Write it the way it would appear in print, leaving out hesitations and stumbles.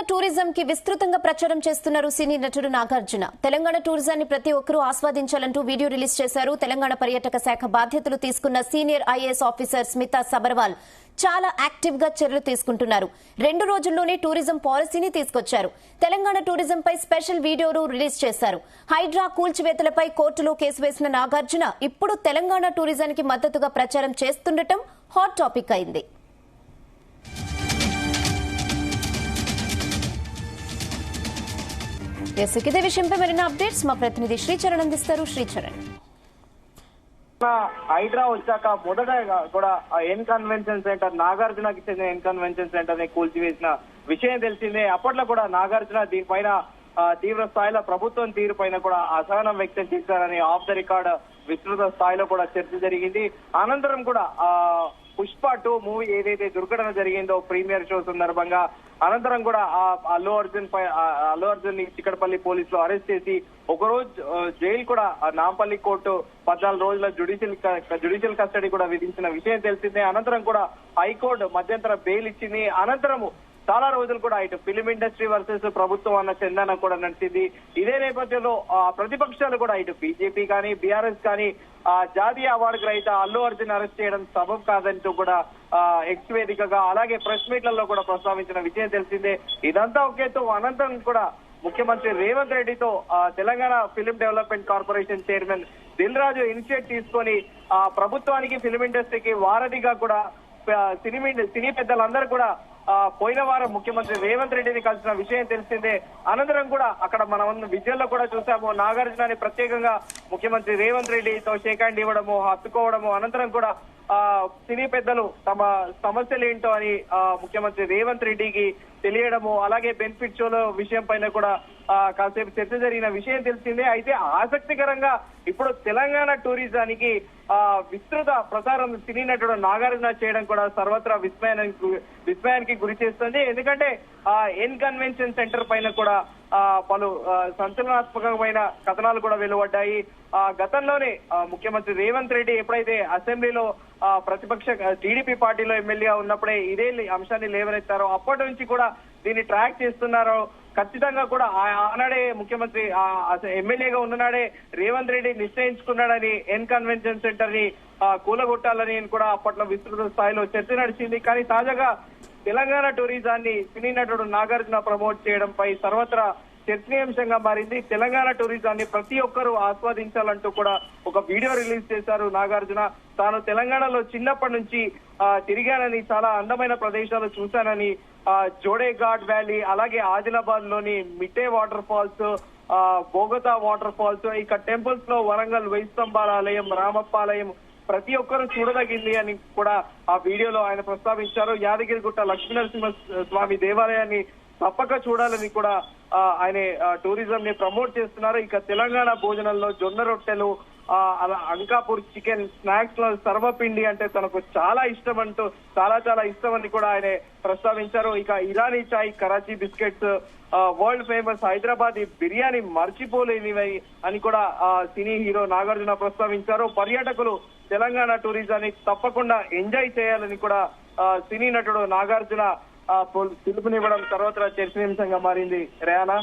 Tourism కి విస్తృతంగా ప్రచారం చేస్తున్నారు సినీ నటుడు నాగార్జున. తెలంగాణ టూరిజాన్ని ప్రతి ఒక్కరూ ఆస్వాదించాలంటూ వీడియో రిలీజ్ చేశారు. తెలంగాణ పర్యాటక శాఖ బాధ్యతలు తీసుకున్న senior IAS officer Smita Sabharwal చాలా యాక్టివ్ గా చర్యలు తీసుకుంటున్నారు. 2 రోజుల్లోనే టూరిజం పాలసీని తీసుకొచ్చారు. తెలంగాణ టూరిజం పై స్పెషల్ వీడియోను రిలీజ్ చేశారు. హైడ్రా కూల్చివేతలపై కోర్టులో కేసు వేసిన నాగార్జున ఇప్పుడు తెలంగాణ టూరిజానికి మద్దతుగా ప్రచారం చేస్తుండటం హాట్ టాపిక్ అయింది. ఇదే విషయంపై మరిన్ని అప్డేట్స్ మా ప్రతినిధి శ్రీచరణ్ అందిస్తారు. శ్రీచరణ్, హైడ్రా వచ్చాక మొదట కూడా ఎన్ కన్వెన్షన్ సెంటర్, నాగార్జునకి చెందిన ఎన్ కన్వెన్షన్ సెంటర్ ని కూల్చివేసిన విషయం తెలిసిందే. అప్పట్లో కూడా నాగార్జున దీనిపైన తీవ్ర స్థాయిలో ప్రభుత్వం తీరు పైన కూడా అసహనం వ్యక్తం చేశారని ఆఫ్ ద రికార్డ్ విస్తృత స్థాయిలో కూడా చర్చ జరిగింది. అనంతరం కూడా పుష్ప 2 మూవీ ఏదైతే దుర్ఘటన జరిగిందో ప్రీమియర్ షో సందర్భంగా అనంతరం కూడా అల్లు అర్జున్ ని చిక్కడపల్లి పోలీసులు అరెస్ట్ చేసి ఒకరోజు జైలు కూడా నాంపల్లి కోర్టు 14 రోజుల జ్యుడిషియల్ కస్టడీ కూడా విధించిన విషయం తెలిసిందే. అనంతరం కూడా హైకోర్టు మధ్యంతర బెయిల్ ఇచ్చింది. అనంతరము చాలా రోజులు కూడా ఇటు ఫిలిం ఇండస్ట్రీ వర్సెస్ ప్రభుత్వం అన్న చందన కూడా నడిచింది. ఇదే నేపథ్యంలో ప్రతిపక్షాలు కూడా ఇటు బీజేపీ కానీ బీఆర్ఎస్ కానీ జాతీయ అవార్డు గ్రహీత అల్లు అర్జున్ అరెస్ట్ చేయడం సబబు కాదంటూ కూడా ఎక్స్ వేదికగా అలాగే ప్రెస్ మీట్లలో కూడా ప్రస్తావించిన విషయం తెలిసిందే. ఇదంతా ఒకేతో అనంతరం కూడా ముఖ్యమంత్రి రేవంత్ రెడ్డితో Telangana film development corporation chairman Dil Raju initiate తీసుకొని ప్రభుత్వానికి ఫిలిం ఇండస్ట్రీకి వారధిగా కూడా సినీ పెద్దలందరూ కూడా పోయిన వారం ముఖ్యమంత్రి రేవంత్ రెడ్డిని కలిసిన విషయం తెలిసిందే. అనంతరం కూడా అక్కడ మనం విజయాల్లో కూడా చూసాము. నాగార్జునని ప్రత్యేకంగా ముఖ్యమంత్రి రేవంత్ రెడ్డితో షేక్ హ్యాండ్ ఇవ్వడము, హత్తుకోవడము, అనంతరం కూడా సినీ పెద్దలు తమ సమస్యలు ఏంటో అని ముఖ్యమంత్రి రేవంత్ రెడ్డికి తెలియడము, అలాగే బెనిఫిట్ షోల విషయం పైన కూడా కాసేపు చర్చ జరిగిన విషయం తెలిసిందే. అయితే ఆసక్తికరంగా ఇప్పుడు తెలంగాణ టూరిజానికి విస్తృత ప్రచారం సినీ నటుడు నాగార్జున చేయడం కూడా సర్వత్రా విస్మయానికి గురి చేస్తుంది. ఎందుకంటే ఎన్ కన్వెన్షన్ సెంటర్ పైన కూడా పలు సంచలనాత్మకమైన కథనాలు కూడా వెలువడ్డాయి. గతంలోనే ముఖ్యమంత్రి రేవంత్ రెడ్డి ఎప్పుడైతే అసెంబ్లీలో ప్రతిపక్ష టీడీపీ పార్టీలో ఎమ్మెల్యేగా ఉన్నప్పుడే ఇదే అంశాన్ని లేవనెత్తారో అప్పటి నుంచి కూడా దీన్ని ట్రాక్ చేస్తున్నారో ఖచ్చితంగా కూడా ఆనాడే ముఖ్యమంత్రి ఎమ్మెల్యేగా ఉన్ననాడే రేవంత్ రెడ్డి నిశ్చయించుకున్నాడని ఎన్ కన్వెన్షన్ సెంటర్ ని కూలగొట్టాలని కూడా అప్పట్లో విస్తృత స్థాయిలో చర్చ నడిచింది. కానీ తాజాగా తెలంగాణ టూరిజాన్ని సినీ నటుడు నాగార్జున ప్రమోట్ చేయడంపై సర్వత్రా చర్చనీయాంశంగా మారింది. తెలంగాణ టూరిజాన్ని ప్రతి ఒక్కరూ ఆస్వాదించాలంటూ కూడా ఒక వీడియో రిలీజ్ చేశారు నాగార్జున. తాను తెలంగాణలో చిన్నప్పటి నుంచి తిరిగానని, చాలా అందమైన ప్రదేశాలు చూశానని, జోడే ఘాట్ వ్యాలీ, అలాగే ఆదిలాబాద్ లోని Mitte water falls, Bogatha water falls, ఇక టెంపుల్స్ లో వరంగల్ వెయ్యి స్తంభాల ఆలయం, రామప్ప ఆలయం ప్రతి ఒక్కరూ చూడదగింది అని కూడా ఆ వీడియోలో ఆయన ప్రస్తావించారు. యాదగిరిగుట్ట లక్ష్మీనరసింహ స్వామి దేవాలయాన్ని తప్పక చూడాలని కూడా ఆయన టూరిజం ని ప్రమోట్ చేస్తున్నారు. ఇక తెలంగాణ భోజనంలో జొన్న రొట్టెలు, అంకాపూర్ చికెన్, స్నాక్స్ లో సర్వపిండి అంటే తనకు చాలా ఇష్టం అంటూ చాలా ఇష్టం అని కూడా ఆయన ప్రస్తావించారు. ఇక Irani chai, Karachi biscuits, world famous Hyderabad biryani మర్చిపోలేనివి అని కూడా సినీ హీరో నాగార్జున ప్రస్తావించారు. పర్యాటకులు తెలంగాణ టూరిజాన్ని తప్పకుండా ఎంజాయ్ చేయాలని కూడా సినీ నటుడు నాగార్జున పిలుపునివ్వడం తర్వాత చర్చనీయాంశంగా మారింది. రేయానా?